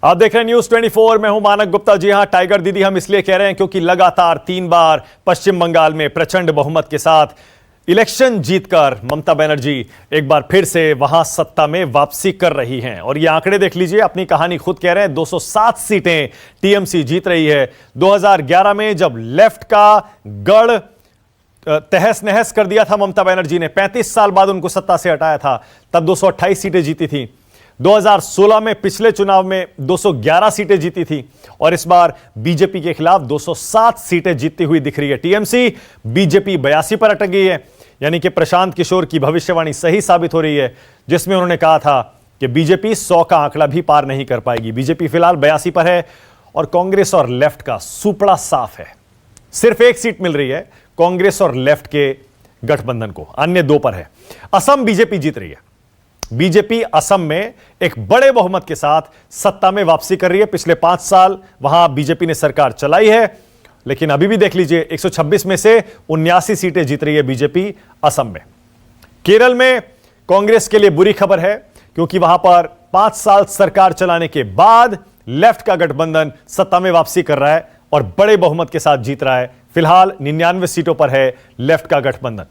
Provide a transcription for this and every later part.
आप देख रहे हैं न्यूज 24। मैं हूं मानक गुप्ता। जी हां, टाइगर दीदी हम इसलिए कह रहे हैं क्योंकि लगातार 3 बार पश्चिम बंगाल में प्रचंड बहुमत के साथ इलेक्शन जीतकर ममता बनर्जी एक बार फिर से वहां सत्ता में वापसी कर रही हैं। और ये आंकड़े देख लीजिए, अपनी कहानी खुद कह रहे हैं। 207 सीटें टीएमसी जीत रही है। 2011 में जब लेफ्ट का गढ़ तहस नहस कर दिया था ममता बनर्जी ने, 35 साल बाद उनको सत्ता से हटाया था, तब 228 सीटें जीती थी। 2016 में पिछले चुनाव में 211 सीटें जीती थी और इस बार बीजेपी के खिलाफ 207 सीटें जीतती हुई दिख रही है टीएमसी। बीजेपी 82 पर अटक गई है, यानी कि प्रशांत किशोर की भविष्यवाणी सही साबित हो रही है, जिसमें उन्होंने कहा था कि बीजेपी 100 का आंकड़ा भी पार नहीं कर पाएगी। बीजेपी फिलहाल 82 पर है और कांग्रेस और लेफ्ट का सुपड़ा साफ है। सिर्फ एक सीट मिल रही है कांग्रेस और लेफ्ट के गठबंधन को, अन्य 2 पर है। असम बीजेपी जीत रही है। बीजेपी असम में एक बड़े बहुमत के साथ सत्ता में वापसी कर रही है। पिछले 5 साल वहां बीजेपी ने सरकार चलाई है, लेकिन अभी भी देख लीजिए 126 में से 79 सीटें जीत रही है बीजेपी असम में। केरल में कांग्रेस के लिए बुरी खबर है, क्योंकि वहां पर 5 साल सरकार चलाने के बाद लेफ्ट का गठबंधन सत्ता में वापसी कर रहा है और बड़े बहुमत के साथ जीत रहा है। फिलहाल 99 सीटों पर है लेफ्ट का गठबंधन।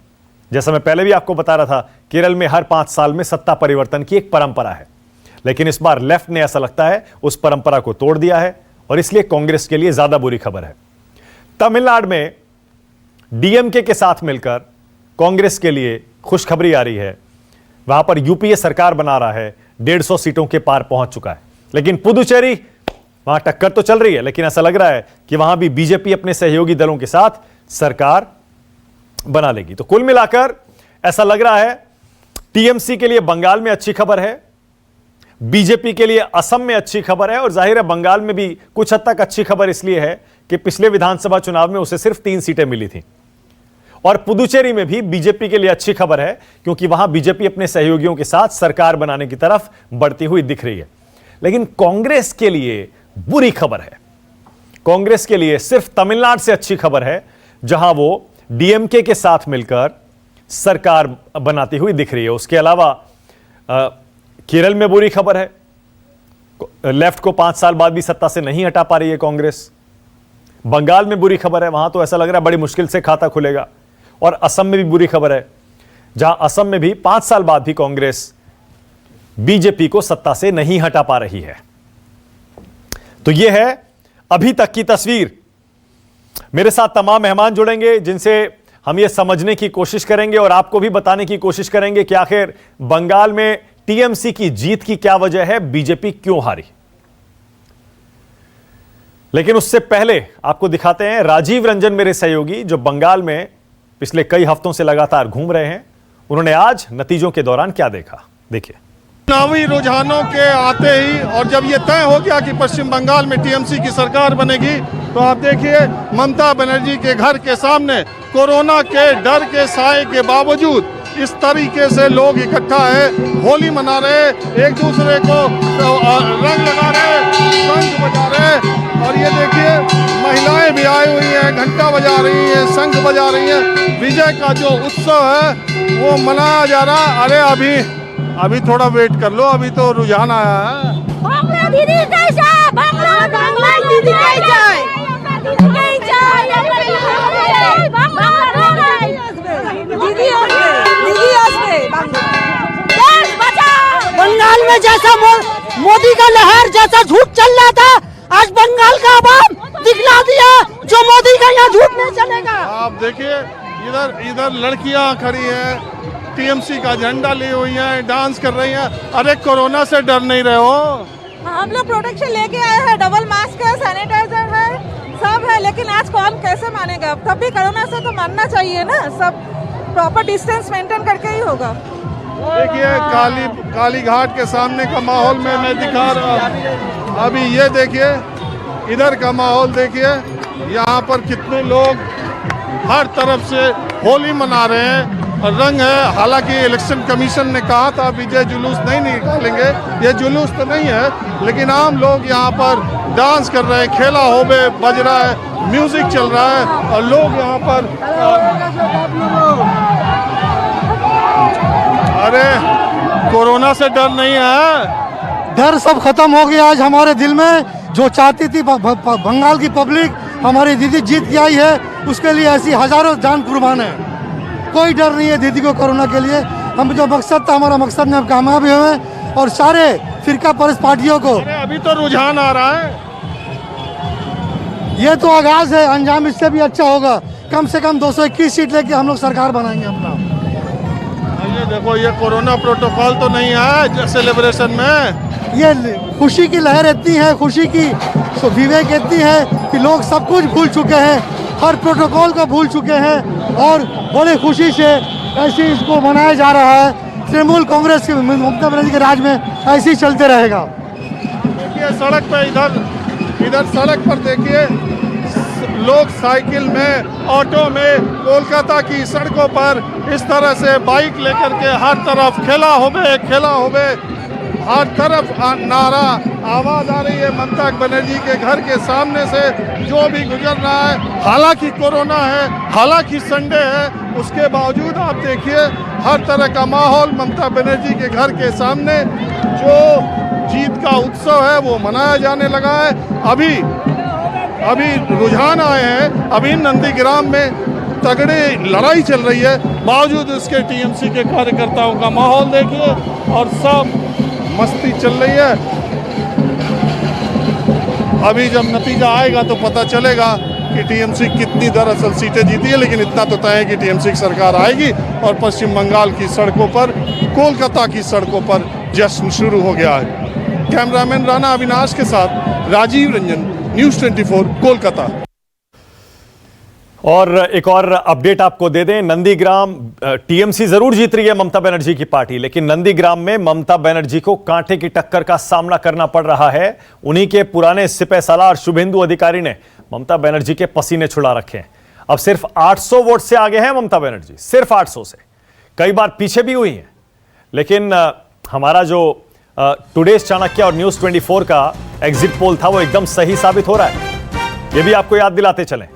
जैसा मैं पहले भी आपको बता रहा था, केरल में हर 5 साल में सत्ता परिवर्तन की एक परंपरा है, लेकिन इस बार लेफ्ट ने ऐसा लगता है उस परंपरा को तोड़ दिया है और इसलिए कांग्रेस के लिए ज्यादा बुरी खबर है। तमिलनाडु में डीएमके के साथ मिलकर कांग्रेस के लिए खुशखबरी आ रही है। वहां पर यूपीए सरकार बना रहा है, 150 सीटों के पार पहुंच चुका है। लेकिन पुदुचेरी, वहां टक्कर तो चल रही है, लेकिन ऐसा लग रहा है कि वहां भी बीजेपी अपने सहयोगी दलों के साथ सरकार बना लेगी। तो कुल मिलाकर ऐसा लग रहा है टीएमसी के लिए बंगाल में अच्छी खबर है, बीजेपी के लिए असम में अच्छी खबर है, और जाहिर है बंगाल में भी कुछ हद तक अच्छी खबर इसलिए है कि पिछले विधानसभा चुनाव में उसे सिर्फ 3 सीटें मिली थी। और पुदुचेरी में भी बीजेपी के लिए अच्छी खबर है, क्योंकि वहां बीजेपी अपने सहयोगियों के साथ सरकार बनाने की तरफ बढ़ती हुई दिख रही है। लेकिन कांग्रेस के लिए बुरी खबर है। कांग्रेस के लिए सिर्फ तमिलनाडु से अच्छी खबर है, जहां वो डीएमके के साथ मिलकर सरकार बनाती हुई दिख रही है। उसके अलावा केरल में बुरी खबर है, लेफ्ट को 5 साल बाद भी सत्ता से नहीं हटा पा रही है कांग्रेस। बंगाल में बुरी खबर है, वहां तो ऐसा लग रहा है बड़ी मुश्किल से खाता खुलेगा। और असम में भी बुरी खबर है, जहां असम में भी 5 साल बाद भी कांग्रेस बीजेपी को सत्ता से नहीं हटा पा रही है। तो यह है अभी तक की तस्वीर। मेरे साथ तमाम मेहमान जुड़ेंगे, जिनसे हम यह समझने की कोशिश करेंगे और आपको भी बताने की कोशिश करेंगे कि आखिर बंगाल में टीएमसी की जीत की क्या वजह है, बीजेपी क्यों हारी। लेकिन उससे पहले आपको दिखाते हैं राजीव रंजन, मेरे सहयोगी, जो बंगाल में पिछले कई हफ्तों से लगातार घूम रहे हैं। उन्होंने आज नतीजों के दौरान क्या देखा, देखिए। चुनावी रुझानों के आते ही और जब ये तय हो गया कि पश्चिम बंगाल में टीएमसी की सरकार बनेगी, तो आप देखिए ममता बनर्जी के घर के सामने कोरोना के डर के साए के बावजूद इस तरीके से लोग इकट्ठा है, होली मना रहे, एक दूसरे को रंग लगा रहे, शंख बजा रहे। और ये देखिए महिलाएं भी आई हुई हैं, घंटा बजा रही हैं, शंख बजा रही हैं। विजय का जो उत्सव है वो मनाया जा रहा। अरे अभी थोड़ा वेट कर लो, अभी तो रुझान आया है। बांग्ला दीदी कैसा, बांग्ला दीदी कैसा, बंगाल में जैसा मोदी का लहर जैसा झूठ चल रहा था, आज बंगाल का आवाम दिखला दिया जो मोदी का यहाँ झूठ नहीं चलेगा। आप देखिए इधर लड़कियां खड़ी हैं, टीएमसी का झंडा ली हुई हैं, डांस कर रही हैं। अरे कोरोना से डर नहीं रहे हो? हम लोग प्रोटेक्शन लेके आए हैं, डबल मास्क है, सैनिटाइजर है, सब है। लेकिन आज कौन कैसे मानेगा? तब भी कोरोना से तो मानना चाहिए ना, सब प्रॉपर डिस्टेंस मेंटेन करके ही होगा। देखिए काली घाट के सामने का माहौल मैं दिखा रहा हूँ। अभी ये देखिए इधर का माहौल देखिए, यहाँ पर कितने लोग हर तरफ से होली मना रहे हैं और रंग है। हालांकि इलेक्शन कमीशन ने कहा था विजय जुलूस नहीं निकालेंगे, ये जुलूस तो नहीं है, लेकिन आम लोग यहाँ पर डांस कर रहे हैं, खेला होबे बज रहा है, म्यूजिक चल रहा है और लोग यहाँ पर अरे कोरोना से डर नहीं है, डर सब खत्म हो गया आज हमारे दिल में। जो चाहती थी बंगाल की पब्लिक हमारी दीदी जीत के आई है, उसके लिए ऐसी हजारों जान कुर्बान है। कोई डर नहीं है दीदी को कोरोना के लिए। हम जो मकसद था, हमारा मकसद में हम कामयाब हुए और सारे फिरका परस्त पार्टियों को अभी तो रुझान आ रहा है, ये तो आगाज है, अंजाम इससे भी अच्छा होगा। कम से कम 221 सीट लेके हम लोग सरकार बनाएंगे अपना। ये देखो, ये कोरोना प्रोटोकॉल तो नहीं है सेलिब्रेशन में। ये खुशी की लहर इतनी है, खुशी की विवेक इतनी है कि लोग सब कुछ भूल चुके हैं, हर प्रोटोकॉल को भूल चुके हैं और बड़े खुशी से ऐसे इसको मनाया जा रहा है। तृणमूल कांग्रेस के ममता बनर्जी के राज में ऐसे ही चलते रहेगा। देखिए सड़क पे इधर सड़क पर देखिए लोग साइकिल में, ऑटो में, कोलकाता की सड़कों पर इस तरह से बाइक लेकर के हर तरफ खेला होवे हर तरफ नारा आवाज आ रही है ममता बनर्जी के घर के सामने से। जो भी गुजर रहा है, हालांकि कोरोना है, हालांकि संडे है, उसके बावजूद आप देखिए हर तरह का माहौल ममता बनर्जी के घर के सामने जो जीत का उत्सव है वो मनाया जाने लगा है। अभी रुझान आए हैं, अभी नंदीग्राम में तगड़ी लड़ाई चल रही है, बावजूद उसके टीएमसी के कार्यकर्ताओं का माहौल देखिए और सब मस्ती चल रही है। अभी जब नतीजा आएगा तो पता चलेगा कि टीएमसी कितनी दरअसल सीटें जीती है, लेकिन इतना तो तय है कि टीएमसी की सरकार आएगी और पश्चिम बंगाल की सड़कों पर, कोलकाता की सड़कों पर जश्न शुरू हो गया है। कैमरामैन राणा अविनाश के साथ राजीव रंजन, न्यूज़ 24 कोलकाता। और एक और अपडेट आपको दे दें, नंदीग्राम टीएमसी जरूर जीत रही है ममता बनर्जी की पार्टी, लेकिन नंदीग्राम में ममता बनर्जी को कांटे की टक्कर का सामना करना पड़ रहा है। उन्हीं के पुराने सिपह सालार शुभेंदु अधिकारी ने ममता बनर्जी के पसीने छुड़ा रखे हैं। अब सिर्फ 800 वोट से आगे हैं ममता बनर्जी, सिर्फ 800 से। कई बार पीछे भी हुई हैं, लेकिन हमारा जो टुडेज चाणक्य और न्यूज़ 24 का एग्जिट पोल था वो एकदम सही साबित हो रहा है। ये भी आपको याद दिलाते चलें,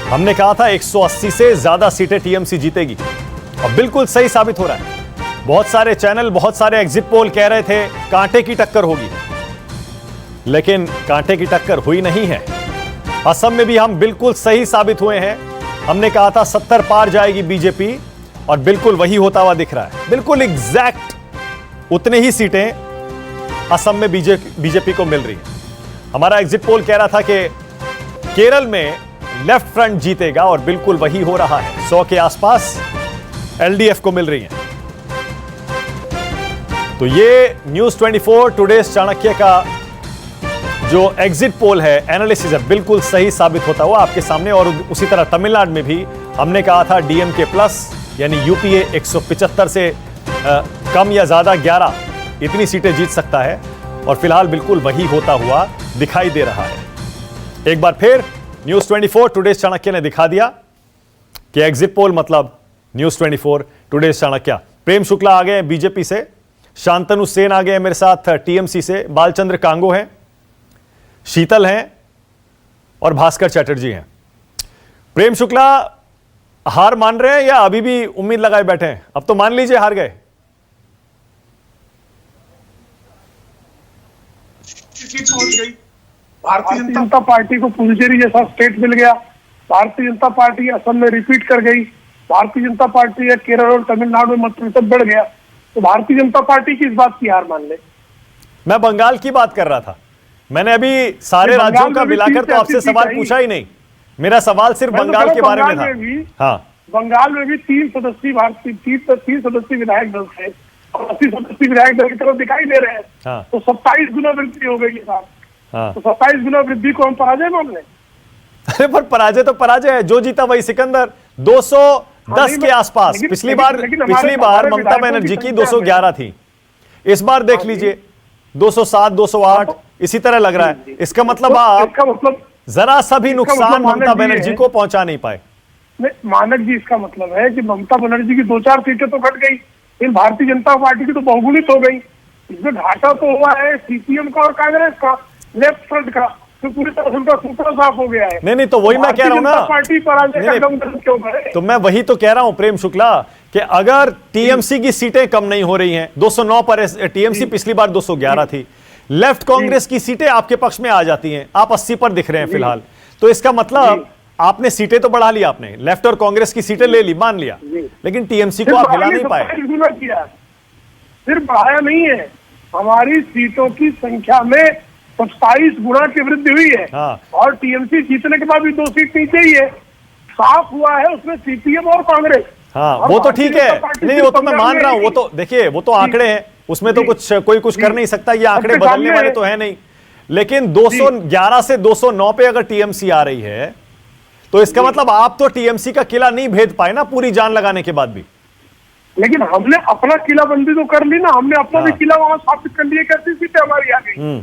हमने कहा था 180 से ज्यादा सीटें टीएमसी जीतेगी और बिल्कुल सही साबित हो रहा है। बहुत सारे चैनल, बहुत सारे एग्जिट पोल कह रहे थे कांटे की टक्कर होगी, लेकिन कांटे की टक्कर हुई नहीं है। असम में भी हम बिल्कुल सही साबित हुए हैं। हमने कहा था 70 पार जाएगी बीजेपी और बिल्कुल वही होता हुआ दिख रहा है। बिल्कुल एग्जैक्ट उतने ही सीटें असम में बीजेपी को मिल रही है। हमारा एग्जिट पोल कह रहा था कि केरल में लेफ्ट फ्रंट जीतेगा और बिल्कुल वही हो रहा है। 100 के आसपास एलडीएफ को मिल रही है। तो ये न्यूज़ 24 टुडेज चाणक्य का जो एग्जिट पोल है, एनालिसिस है, बिल्कुल सही साबित होता हुआ आपके सामने। और उसी तरह तमिलनाडु में भी हमने कहा था डीएमके प्लस यानी यूपीए 175 से कम या ज्यादा 11 इतनी सीटें जीत सकता है और फिलहाल बिल्कुल वही होता हुआ दिखाई दे रहा है। एक बार फिर न्यूज़ 24 टुडेज चाणक्य ने दिखा दिया कि एग्जिट पोल मतलब न्यूज़ 24 टुडेज चाणक्य। प्रेम शुक्ला आ गए हैं बीजेपी से, शांतनु सेन आ गए हैं मेरे साथ टीएमसी से, बालचंद्र कांगो हैं, शीतल हैं और भास्कर चैटर्जी हैं। प्रेम शुक्ला हार मान रहे हैं या अभी भी उम्मीद लगाए बैठे हैं? अब तो मान लीजिए हार गए। पहुंच गई भारतीय जनता पार्टी को पुडुचेरी जैसा स्टेट मिल गया। भारतीय जनता पार्टी असम में रिपीट कर गई। भारतीय जनता पार्टी या केरल और तमिलनाडु में मत प्रतिशत बढ़ गया। तो भारतीय जनता पार्टी की इस बात की हार मान ले। मैं बंगाल की बात कर रहा था। मैंने अभी सारे राज्यों का मिलाकर तो आपसे सवाल पूछा ही नहीं। मेरा सवाल सिर्फ बंगाल के बारे में था। हाँ, बंगाल में भी 3 सदस्यीय विधायक दल थे और 80 सदस्यीय विधायक दल की तरफ दिखाई दे रहे हैं। हाँ, तो 27 गुना वृद्धि हो गई है। हाँ। तो 27 गुना वृद्धि को हम पराजय मान लें? अरे पर पराजय तो पराजय है, जो जीता वही सिकंदर। 210 के आसपास पिछली बार ममता बनर्जी की 211 थी। इस बार देख लीजिए 207, 208 इसी तरह लग रहा है। इसका मतलब आप जरा सा भी नुकसान ममता बनर्जी को पहुंचा नहीं पाए। मानक जी, इसका मतलब है कि ममता बनर्जी की 2-4 सीटें तो घट गई, फिर भारतीय जनता पार्टी की तो बहुगुणित हो गई। इसमें घाटा तो हुआ है सीपीएम का और कांग्रेस का, लेफ्ट फ्रंट का। तो पूरी तरह से उनका सूत्र साफ हो गया है। नहीं तो वही मैं कह रहा हूं ना, पार्टी पर आने का नहीं, दम दर्द क्यों है? तो मैं वही तो कह रहा हूं प्रेम शुक्ला कि अगर टीएमसी की सीटें कम नहीं हो रही हैं, 209 पर टीएमसी पिछली बार 211 थी, लेफ्ट कांग्रेस की सीटें आपके पक्ष में आ जाती हैं, आप 80 पर दिख रहे हैं फिलहाल, तो इसका मतलब आपने सीटें तो बढ़ा ली, आपने लेफ्ट और कांग्रेस की सीटें ले ली, मान लिया, लेकिन टीएमसी को आप हिला नहीं पाए। सिर्फ बढ़ाया नहीं है, हमारी सीटों की संख्या में 27 गुना की वृद्धि हुई है। हाँ। और टीएमसी जीतने के बाद भी 2 सीट नीचे ही है, साफ हुआ है उसमें सीपीएम और कांग्रेस। हाँ, और वो तो भारतीय ठीक है, जनता पार्टी नहीं वो तो मैं मान रहा हूं, वो तो देखिए वो तो आंकड़े हैं, उसमें तो कुछ कोई कुछ कर नहीं सकता, ये आंकड़े सबके बदलने सामने वाले है। तो है नहीं, लेकिन 211 से 209 पे अगर टीएमसी आ रही है तो इसका मतलब आप तो टीएमसी का किला नहीं भेद पाए ना पूरी जान लगाने के बाद भी। लेकिन हमने अपना किलाबंदी तो कर ली ना, हमने अपना भी किला वहां स्थापित कर लिया, कैसी सीटें हमारी आ गई।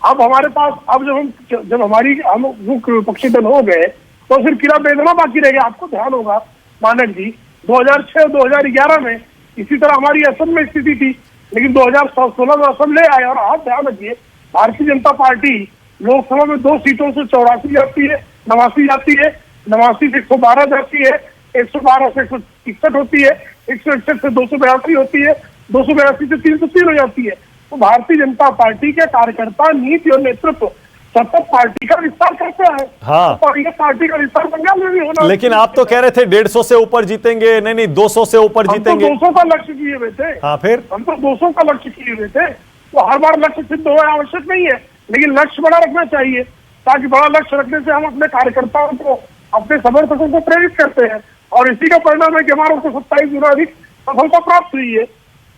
अब हमारे पास, अब जब हम मुख्य विपक्षी दल हो गए तो फिर किला बेचना बाकी रह गया। आपको ध्यान होगा मानक जी, 2006 2011 में इसी तरह हमारी असम में स्थिति थी, लेकिन 2016 में असम ले आए। और आप ध्यान रखिए, भारतीय जनता पार्टी लोकसभा में 2 सीटों से 84 जाती है, 89 जाती है, 89 से 112 जाती है, 112 से 161 होती है, 161 से 282 होती है, 282 से 303 हो जाती है। तो भारतीय जनता पार्टी के कार्यकर्ता नीति और नेतृत्व सतत पार्टी का विस्तार करते हैं। हाँ। तो ये पार्टी का विस्तार बंगाल में भी होना। लेकिन आप तो कह रहे थे 150 से ऊपर जीतेंगे, नहीं 200 से ऊपर हम तो जीतेंगे। 200 का लक्ष्य किए हुए थे। हाँ, फिर हम तो 200 का लक्ष्य किए हुए थे। तो हर बार लक्ष्य सिद्ध हो आवश्यक नहीं है, लेकिन लक्ष्य बड़ा रखना चाहिए, ताकि बड़ा लक्ष्य रखने से हम अपने कार्यकर्ताओं को, अपने समर्थकों को प्रेरित करते हैं, और इसी का परिणाम है कि हमारे को 27 गुना अधिक सफलता प्राप्त हुई है।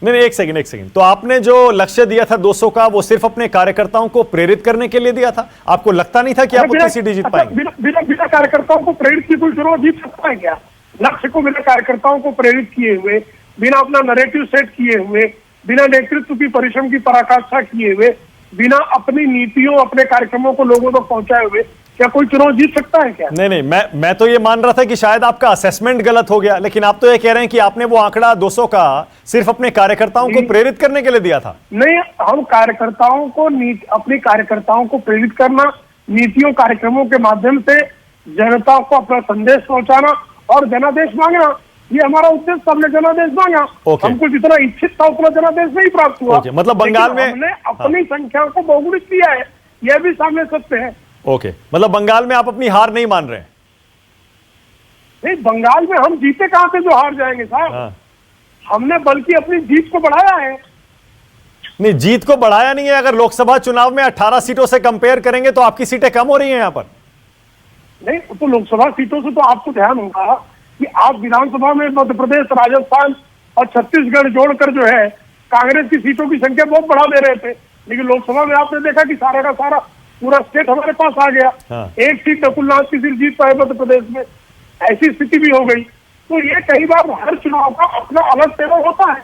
नहीं एक सेकंड, तो आपने जो लक्ष्य दिया था 200 का, वो सिर्फ अपने कार्यकर्ताओं को प्रेरित करने के लिए दिया था? आपको लगता नहीं था कि आप उतनी सीटें जीत पाएंगे? बिना कार्यकर्ताओं को प्रेरित किए कोई चुनाव जीत सकता है क्या? लक्ष्य को बिना कार्यकर्ताओं को प्रेरित किए हुए, बिना अपना नैरेटिव सेट किए हुए, बिना नेतृत्व की परिश्रम की पराकाष्ठा किए हुए, बिना अपनी नीतियों, अपने कार्यक्रमों को लोगों तक पहुंचाए हुए क्या कोई चुनाव जीत सकता है क्या? नहीं मैं तो ये मान रहा था कि शायद आपका असेसमेंट गलत हो गया, लेकिन आप तो ये कह रहे हैं कि आपने वो आंकड़ा 200 का सिर्फ अपने कार्यकर्ताओं को प्रेरित करने के लिए दिया था। नहीं, हम कार्यकर्ताओं को अपने कार्यकर्ताओं को प्रेरित करना, नीतियों कार्यक्रमों के माध्यम से जनता को अपना संदेश पहुंचाना और जनादेश मांगना, ये हमारा उद्देश्य। हमने जनादेश मांगा, हमको जितना इच्छित था उतना जनादेश नहीं प्राप्त हुआ। मतलब बंगाल में हमने अपनी संख्या को बहुगुणित किया है, यह भी सामने सत्य है। मतलब बंगाल में आप अपनी हार नहीं मान रहे हैं? नहीं, बंगाल में हम जीते कहां से जो हार जाएंगे साहब? हमने बल्कि अपनी जीत को बढ़ाया है। नहीं, जीत को बढ़ाया नहीं है। अगर लोकसभा चुनाव में 18 सीटों से कंपेयर करेंगे तो आपकी सीटें कम हो रही हैं यहाँ पर। नहीं, तो लोकसभा सीटों से तो आपको ध्यान होगा कि आप विधानसभा में मध्य प्रदेश, राजस्थान और छत्तीसगढ़ जोड़कर जो है कांग्रेस की सीटों की संख्या बहुत बढ़ा दे रहे थे, लेकिन लोकसभा में आपने देखा कि सारा का सारा पूरा स्टेट हमारे पास आ गया। एक सीट नकुलनाथ की सिर्फ जीत पाए मध्य प्रदेश में, ऐसी स्थिति भी हो गई। तो ये कई बार हर चुनाव का अपना अलग तेवर होता है।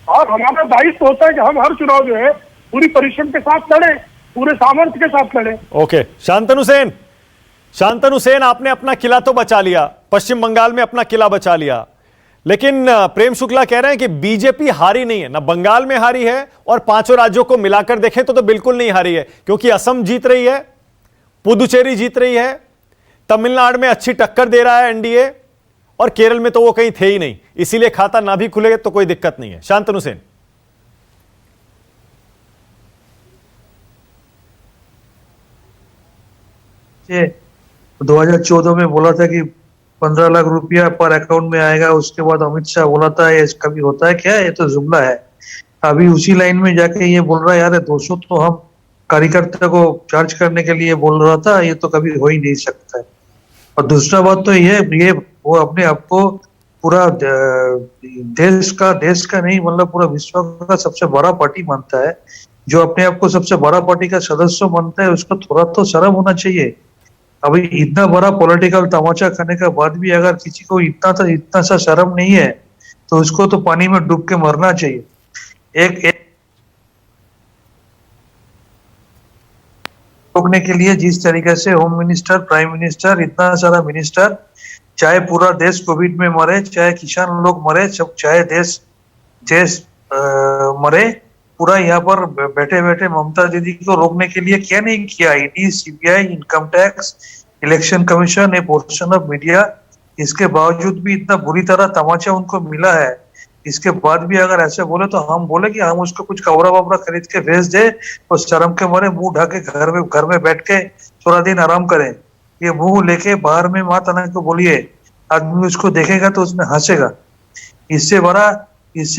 और हमारा दायित्व होता है कि हम हर चुनाव जो है पूरी परिश्रम के साथ लड़े, पूरे सामर्थ्य के साथ लड़े। शांतनु सेन, आपने अपना किला तो बचा लिया, पश्चिम बंगाल में अपना किला बचा लिया, लेकिन प्रेम शुक्ला कह रहे हैं कि बीजेपी हारी नहीं है, ना बंगाल में हारी है और 5 राज्यों को मिलाकर देखें तो बिल्कुल नहीं हारी है, क्योंकि असम जीत रही है, पुदुचेरी जीत रही है, तमिलनाडु में अच्छी टक्कर दे रहा है एनडीए, और केरल में तो वो कहीं थे ही नहीं, इसीलिए खाता ना भी खुले तो कोई दिक्कत नहीं है। शांतनु सेन, 2014 में बोला था कि 15 लाख रुपया पर अकाउंट में आएगा, उसके बाद अमित शाह बोला था ये कभी होता है क्या, ये तो जुमला है। अभी उसी लाइन में जाके ये बोल रहा है यार 200 तो हम कार्यकर्ता को चार्ज करने के लिए बोल रहा था, ये तो कभी हो ही नहीं सकता है। और दूसरा बात तो ये वो अपने आप को पूरा देश का नहीं मतलब पूरा विश्व का सबसे बड़ा पार्टी मानता है। जो अपने आप को सबसे बड़ा पार्टी का सदस्य मानता है उसको थोड़ा तो शर्म होना चाहिए। अभी इतना बड़ा पॉलिटिकल तमाचा खाने के बाद भी अगर किसी को इतना सा शर्म नहीं है तो उसको तो पानी में डूब के मरना चाहिए। एक रोकने के लिए जिस तरीके से होम मिनिस्टर, प्राइम मिनिस्टर, इतना सारा मिनिस्टर, चाहे पूरा देश कोविड में मरे, चाहे किसान लोग मरे, चाहे देश मरे, पूरा यहाँ पर बैठे बैठे ममता दीदी को रोकने के लिए क्या नहीं किया, ED, CBI, income tax, election commission, A portion of media, इसके बावजूद भी इतना बुरी तरह तमाचा उनको मिला है। इसके बाद भी अगर ऐसे बोले तो हम बोले कि हम उसको कुछ कपड़ा वपड़ा खरीद के भेज दे तो शर्म के मारे मुंह ढके घर में बैठ के थोड़ा दिन आराम करें। ये मुंह लेके बाहर में माता ना को बोलिए, आदमी उसको देखेगा तो उसमें हंसेगा। इससे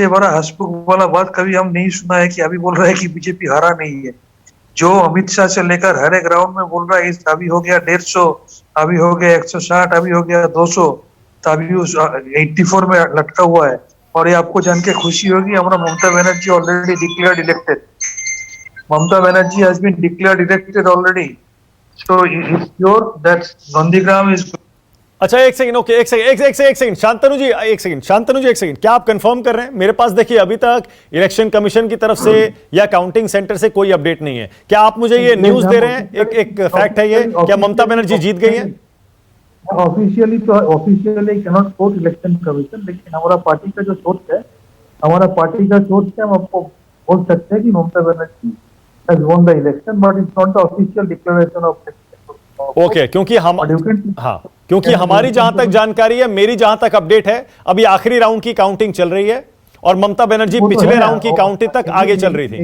बड़ा हंसमुख वाला बात कभी हम नहीं सुना है कि अभी बोल रहा है कि बीजेपी हारा नहीं है। जो अमित शाह से लेकर हर एक राउंड में बोल रहा है अभी हो गया 150, अभी हो गया 160, अभी हो गया 200, तो अभी उस 84 में लटका हुआ है। और ये आपको जान के खुशी होगी, हमारा Mamata Banerjee already declared elected. Mamata Banerjee has been declared elected already, so it's sure that Nandigram is. अच्छा एक सेकंड, ओके एक सेकंड शांतनु जी, एक सेकंड, क्या आप कंफर्म कर रहे हैं? मेरे पास देखिए अभी तक इलेक्शन कमीशन की तरफ से या काउंटिंग सेंटर से कोई अपडेट नहीं है। क्या आप मुझे ये न्यूज दे रहे हैं? एक फैक्ट है ये, क्या ममता बनर्जी जीत गई है? Officially cannot quote election commission, लेकिन हमारा पार्टी का जो सोच है, हम आपको बोल सकते हैं कि Mamata Banerjee has won the election, but it's not the official declaration of. Okay, क्योंकि हमारी जहां तक जानकारी है, मेरी जहां तक अपडेट है, अभी आखिरी राउंड की काउंटिंग चल रही है और ममता बनर्जी पिछले राउंड की काउंटिंग तक आगे चल रही थी।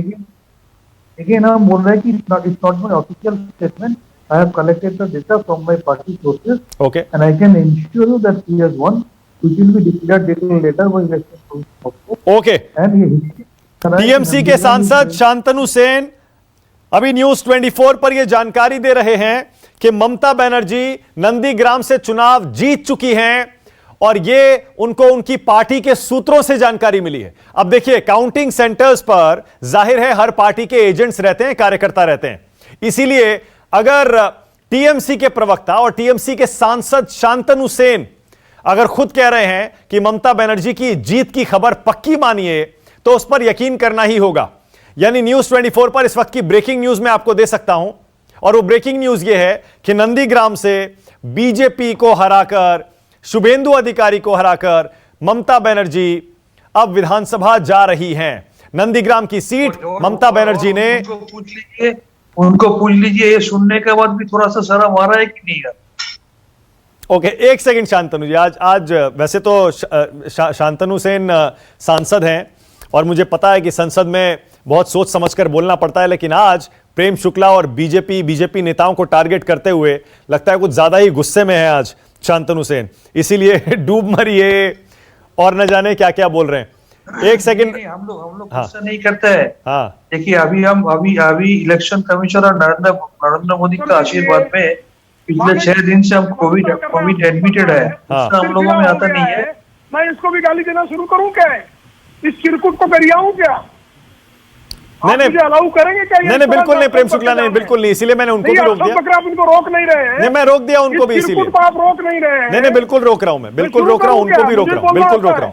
लेकिन हम बोल रहे हैं कि it's not my official statement, I have collected the data from my party sources, okay, and I can ensure you that he has won, which will be declared little letter by election. Okay, and ये TMC के सांसद शांतनु सेन अभी news 24 पर यह जानकारी दे रहे हैं कि ममता बनर्जी नंदीग्राम से चुनाव जीत चुकी हैं और यह उनको उनकी पार्टी के सूत्रों से जानकारी मिली है। अब देखिए, काउंटिंग सेंटर्स पर जाहिर है हर पार्टी के एजेंट्स रहते हैं, कार्यकर्ता रहते हैं, इसीलिए अगर टीएमसी के प्रवक्ता और टीएमसी के सांसद शांतनु सेन अगर खुद कह रहे हैं कि ममता बनर्जी की जीत की खबर पक्की मानिए, तो उस पर यकीन करना ही होगा। यानी न्यूज 24 पर इस वक्त की ब्रेकिंग न्यूज मैं आपको दे सकता हूं, और वो ब्रेकिंग न्यूज ये है कि नंदीग्राम से बीजेपी को हराकर, शुभेंदु अधिकारी को हराकर ममता बनर्जी अब विधानसभा जा रही हैं। नंदीग्राम की सीट ममता बनर्जी ने, उनको पूछ लीजिए, ये सुनने के बाद भी थोड़ा सा शर्म आ रहा है कि नहीं यार? ओके, एक सेकंड शांतनु जी, आज वैसे तो शांतनु सेन सांसद हैं और मुझे पता है कि संसद में बहुत सोच समझकर बोलना पड़ता है, लेकिन आज प्रेम शुक्ला और बीजेपी नेताओं को टारगेट करते हुए लगता है कुछ ज्यादा ही गुस्से में है आज शांतनु सेन, इसीलिए डूब मरिए और न जाने क्या क्या बोल रहे हैं। एक सेकंड, हम लोग गुस्सा नहीं करते हैं। हाँ, देखिए अभी इलेक्शन कमीशन और नरेंद्र मोदी का आशीर्वाद में पिछले 6 दिन से हम कोविड एडमिटेड है, हम लोगों में आता नहीं है। मैं इसको भी गाली देना शुरू करूं क्या? इस चिरकुट को गरियाऊं क्या? नहीं, अलाउ करेंगे क्या? नहीं, बिल्कुल नहीं प्रेम शुक्ला, नहीं, बिल्कुल नहीं, इसीलिए मैंने उनको भी रोक दिया। आप उनको रोक नहीं रहे हैं? नहीं, मैं रोक दिया उनको भी, इसीलिए आप रोक नहीं रहे हैं? नहीं, बिल्कुल रोक रहा हूं मैं, बिल्कुल रोक रहा हूं, उनको भी रोक रहा हूं, बिल्कुल रोक रहा हूं।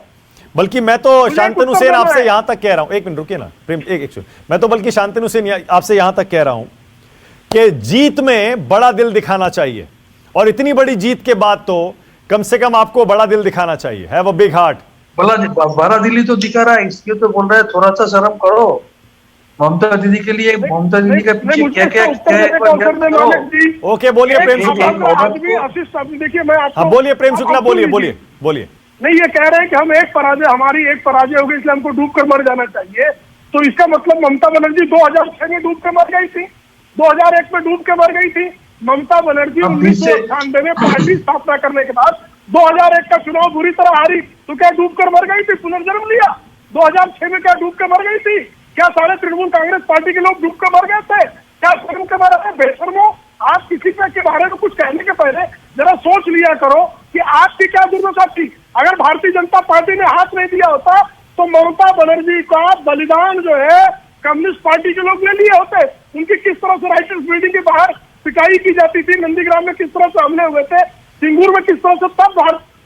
बल्कि मैं तो शांतनु सेन आपसे यहां तक कह रहा हूं, एक मिनट रुकिए ना प्रेम, एक मैं तो बल्कि शांतनु सेन आपसे यहां तक कह रहा हूं कि जीत में बड़ा दिल दिखाना चाहिए, और इतनी बड़ी जीत के बाद तो कम से कम आपको बड़ा दिल दिखाना चाहिए। Have a big heart. बड़ा दिल ही तो दिखा रहा है, इसलिए तो बोल रहा है थोड़ा सा शर्म करो। ममता दीदी के लिए, ममता दीदी के पीछे क्या क्या है? ओके, बोलिए प्रेम शुक्ला। देखिए मैं हाँ, बोलिए प्रेम शुक्ला, बोलिए। नहीं, ये कह रहे हैं कि हमारी एक पराजय हो गई, इसलिए हमको डूब कर मर जाना चाहिए। तो इसका मतलब ममता बनर्जी 2006 में डूब के मर गई थी, 2001 में डूब के मर गई थी। ममता बनर्जी 1998 में पार्टी स्थापना करने के बाद 2001 का चुनाव बुरी तरह हारी, तो क्या डूब कर मर गई थी? पुनर्जन्म लिया। 2006 में क्या डूब के मर गई थी? क्या सारे तृणमूल कांग्रेस पार्टी के लोग डूब के मर गए थे? क्या शर्म के मारे बेशर्मो, आप किसी के बारे में कुछ कहने के पहले जरा सोच लिया करो कि आपकी क्या दुर्दशा थी। अगर भारतीय जनता पार्टी ने हाथ नहीं दिया होता तो ममता बनर्जी का बलिदान जो है कम्युनिस्ट पार्टी के लोग ले लिए होते। उनकी किस तरह से राइटर्स बिल्डिंग के बाहर पिटाई की जाती थी, नंदीग्राम में किस तरह से हमले हुए थे, सिंगूर में किस तरह से, तब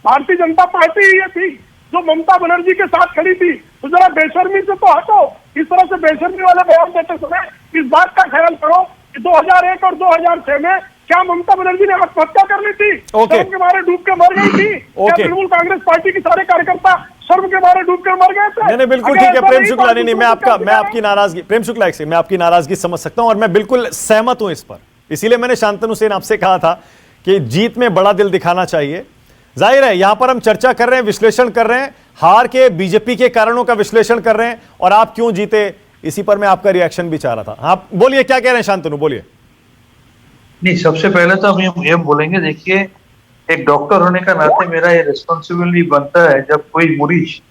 भारतीय जनता पार्टी ही ये थी जो ममता बनर्जी के साथ खड़ी थी। तो जरा बेशर्मी से तो हटो, इस तरह से बेशर्मी वाले बयान देते समय इस बात का ख्याल करो कि 2001 और 2006 में क्या ममता बनर्जी ने आत्महत्या कर ली थी? ओके, के मारे डूब के मर गई थी? क्या तृणमूल कांग्रेस पार्टी के सारे कार्यकर्ता स्वर्ग के बारे डूब कर मर गए थे। नहीं बिल्कुल अगर ठीक है ऐसा प्रेम नहीं शुक्ला, था, नहीं तो मैं क्या दिखा आपकी नाराजगी, प्रेम शुक्ला एक सेकंड, मैं आपकी नाराजगी समझ सकता हूं और मैं बिल्कुल सहमत हूं इस पर। इसीलिए मैंने शांतनु सेन आपसे कहा था कि जीत में बड़ा दिल दिखाना चाहिए। जाहिर है यहां पर हम चर्चा कर रहे हैं, विश्लेषण कर रहे हैं, हार के बीजेपी के कारणों का विश्लेषण कर रहे हैं और आप क्यों जीते इसी पर मैं आपका रिएक्शन भी चाह रहा था। आप बोलिए क्या कह रहे हैं शांतनु, बोलिए। नहीं, सबसे पहले तो हम ये बोलेंगे, देखिए एक डॉक्टर होने का नाते मेरा ये रिस्पॉन्सिबिलिटी बनता है, जब कोई मरीज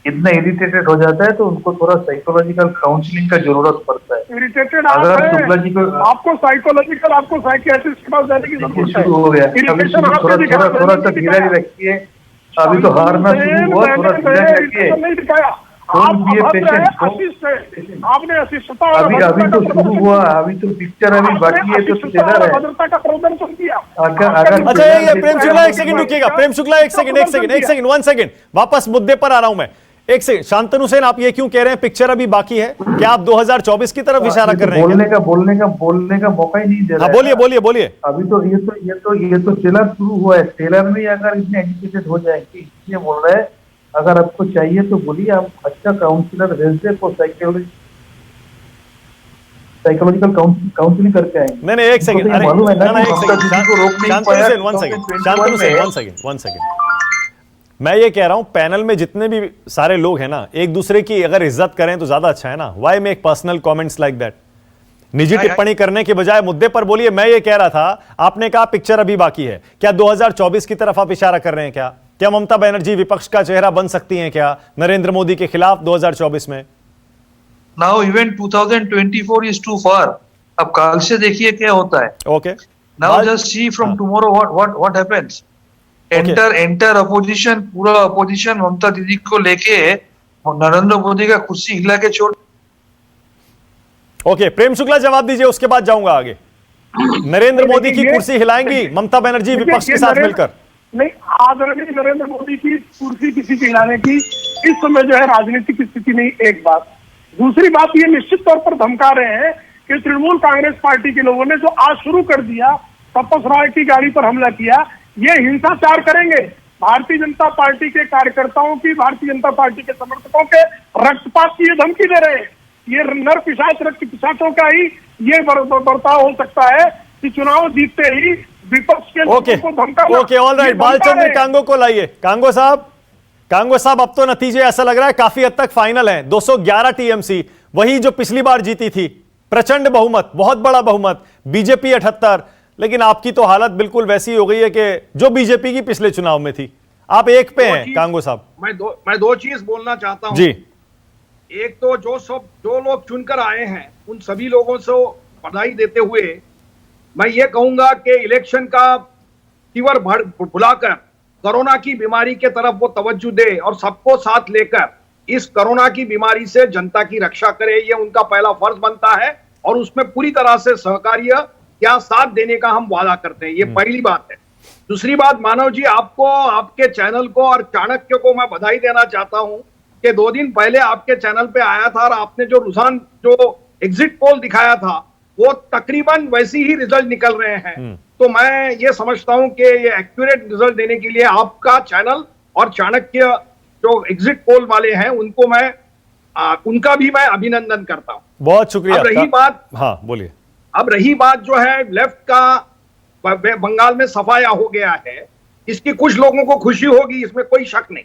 इतना इरिटेटेड हो जाता है तो उनको थोड़ा साइकोलॉजिकल काउंसलिंग का जरूरत पड़ता है। इरिटेटेड अगर शुक्ला जी को आपको साइकोलॉजिकल, आपको साइकियाट्रिस्ट के पास जाने की जरूरत है। शुरू हो गया, अभी थोड़ा सा धीरे रखिए, अभी तो हारना शुरू हुआ, थोड़ा धीरे रखिए। नहीं दिखाया आपने अभी तो शुरू हुआ, अभी तो पिक्चर अभी बाकी है, तो ट्रेलर है। भद्रता का प्रदर्शन किया। अच्छा ये प्रेम शुक्ला एक सेकंड रुकिएगा, प्रेम शुक्ला एक सेकंड 1 सेकंड, वापस मुद्दे पर आ रहा हूं मैं। एक सेकंड, शांतनु सेन आप ये क्यों कह रहे हैं पिक्चर अभी बाकी है? क्या आप 2024 की तरफ इशारा कर रहे हैं? बोलने का मौका ही नहीं दे रहा। बोलिए। अभी तो ये तो ट्रेलर शुरू हुआ है, ट्रेलर में अगर इतने एजुकेटेड हो जाएंगे, इसलिए बोल रहा है अगर आपको चाहिए तो बोलिए, आप अच्छा काउंसलर भेज दे को साइकोलॉजिकल काउंसलिंग करके आएंगे। नहीं एक सेकंड, अरे मालूम है ना, वन सेकंड, मैं ये कह रहा हूं पैनल में जितने भी सारे लोग हैं ना, एक दूसरे की अगर इज्जत करें तो ज्यादा अच्छा है ना। Why make personal comments like that? निजी टिप्पणी करने के बजाय मुद्दे पर बोलिए। मैं ये कह रहा था, आपने कहा पिक्चर अभी बाकी है, क्या 2024 की तरफ आप इशारा कर रहे हैं? क्या ममता बनर्जी विपक्ष का चेहरा बन सकती हैं क्या नरेंद्र मोदी के खिलाफ 2024 में? नाउ इवन 2024 इज टू फार। अब काल से देखिए क्या होता है। Okay, now just see from tomorrow what happens. Enter opposition, पूरा अपोजिशन ममता दीदी को लेके नरेंद्र मोदी का कुर्सी हिला के छोड़। ओके, प्रेम शुक्ला जवाब दीजिए, उसके बाद जाऊंगा आगे। नरेंद्र मोदी की कुर्सी हिलाएंगी ममता बनर्जी विपक्ष के साथ मिलकर? नहीं, आदरणीय नरेंद्र मोदी की कुर्सी किसी की हिलाने की इस समय जो है राजनीतिक स्थिति नहीं। एक बात, दूसरी बात ये निश्चित तौर पर धमका रहे हैं कि तृणमूल कांग्रेस पार्टी के लोगों ने जो आज शुरू कर दिया, तपस राय की गाड़ी पर हमला किया, ये हिंसाचार करेंगे। भारतीय जनता पार्टी के कार्यकर्ताओं की, भारतीय जनता पार्टी के समर्थकों के रक्तपात की ये धमकी दे रहे हैं। ये नर पिशाच रक्त पिशाचों का ही ये बर्ताव हो सकता है कि चुनाव जीतते ही विपक्ष के लोगों को धमकाना। Okay, all right, Balchandra Kango को लाइए। कांगो साहब अब तो नतीजे ऐसा लग रहा है काफी हद तक फाइनल है। 211 टीएमसी, वही जो पिछली बार जीती थी, प्रचंड बहुमत, बहुत बड़ा बहुमत, बीजेपी 78। लेकिन आपकी तो हालत बिल्कुल वैसी हो गई है कि जो बीजेपी की पिछले चुनाव में थी। आप एक पे हैं कांगो साहब। मैं दो चीज बोलना चाहता हूं जी। एक तो जो लोग चुनकर आए हैं उन सभी लोगों से बधाई देते हुए मैं ये कहूंगा कि इलेक्शन का तीवर भुलाकर कोरोना की बीमारी के तरफ वो तवज्जो दे और सबको साथ लेकर इस कोरोना की बीमारी से जनता की रक्षा करे। ये उनका पहला फर्ज बनता है और उसमें पूरी तरह से सहकार्य या साथ देने का हम वादा करते हैं। ये पहली बात है। दूसरी बात, मानव जी, आपको, आपके चैनल को और चाणक्य को मैं बधाई देना चाहता हूं कि 2 दिन पहले आपके चैनल पे आया था और आपने जो रुझान, जो एग्जिट पोल दिखाया था, वो तकरीबन वैसी ही रिजल्ट निकल रहे हैं। तो मैं ये समझता हूं कि ये एक्यूरेट रिजल्ट देने के लिए आपका चैनल और चाणक्य जो एग्जिट पोल वाले हैं उनको मैं उनका भी मैं अभिनंदन करता हूं। बहुत शुक्रिया। अब रही बात, हाँ बोलिए। अब रही बात जो है लेफ्ट का बंगाल में सफाया हो गया है, इसकी कुछ लोगों को खुशी होगी, इसमें कोई शक नहीं।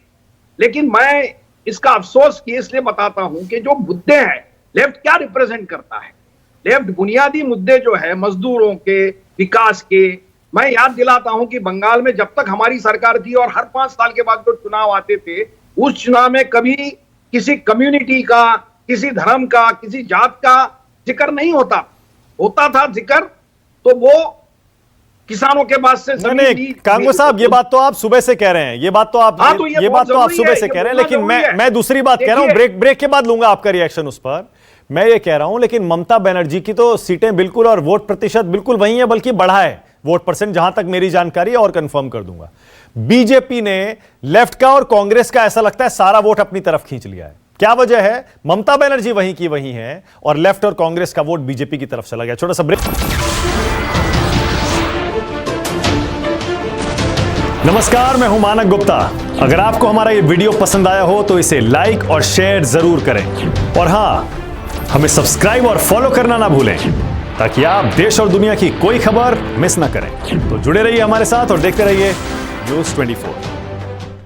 लेकिन मैं इसका अफसोस इसलिए बताता हूं कि जो मुद्दे हैं, लेफ्ट क्या रिप्रेजेंट करता है। लेफ्ट बुनियादी मुद्दे जो है मजदूरों के, विकास के, मैं याद दिलाता हूं कि बंगाल में जब तक हमारी सरकार थी और हर 5 साल के बाद जो चुनाव आते थे, उस चुनाव में कभी किसी कम्युनिटी का, किसी धर्म का, किसी जात का जिक्र नहीं होता था जिक्र तो वो किसानों के पास से नहीं, कांगो साहब ये बात तो आप सुबह से कह रहे हैं, ये बात तो आप सुबह से कह रहे हैं। लेकिन मैं दूसरी बात कह रहा हूं, ब्रेक के बाद लूंगा आपका रिएक्शन उस पर। मैं ये कह रहा हूं लेकिन ममता बनर्जी की तो सीटें बिल्कुल और वोट प्रतिशत बिल्कुल वही है, बल्कि बढ़ा है वोट परसेंट, जहां तक मेरी जानकारी है, और कंफर्म कर दूंगा। बीजेपी ने लेफ्ट का और कांग्रेस का ऐसा लगता है सारा वोट अपनी तरफ खींच लिया है। क्या वजह है? ममता बनर्जी वहीं की वहीं है और लेफ्ट और कांग्रेस का वोट बीजेपी की तरफ चला गया। छोटा सा ब्रेक। नमस्कार, मैं हूं मानक गुप्ता। अगर आपको हमारा ये वीडियो पसंद आया हो तो इसे लाइक और शेयर जरूर करें, और हां, हमें सब्सक्राइब और फॉलो करना ना भूलें ताकि आप देश और दुनिया की कोई खबर मिस ना करें। तो जुड़े रहिए हमारे साथ और देखते रहिए न्यूज़ 24।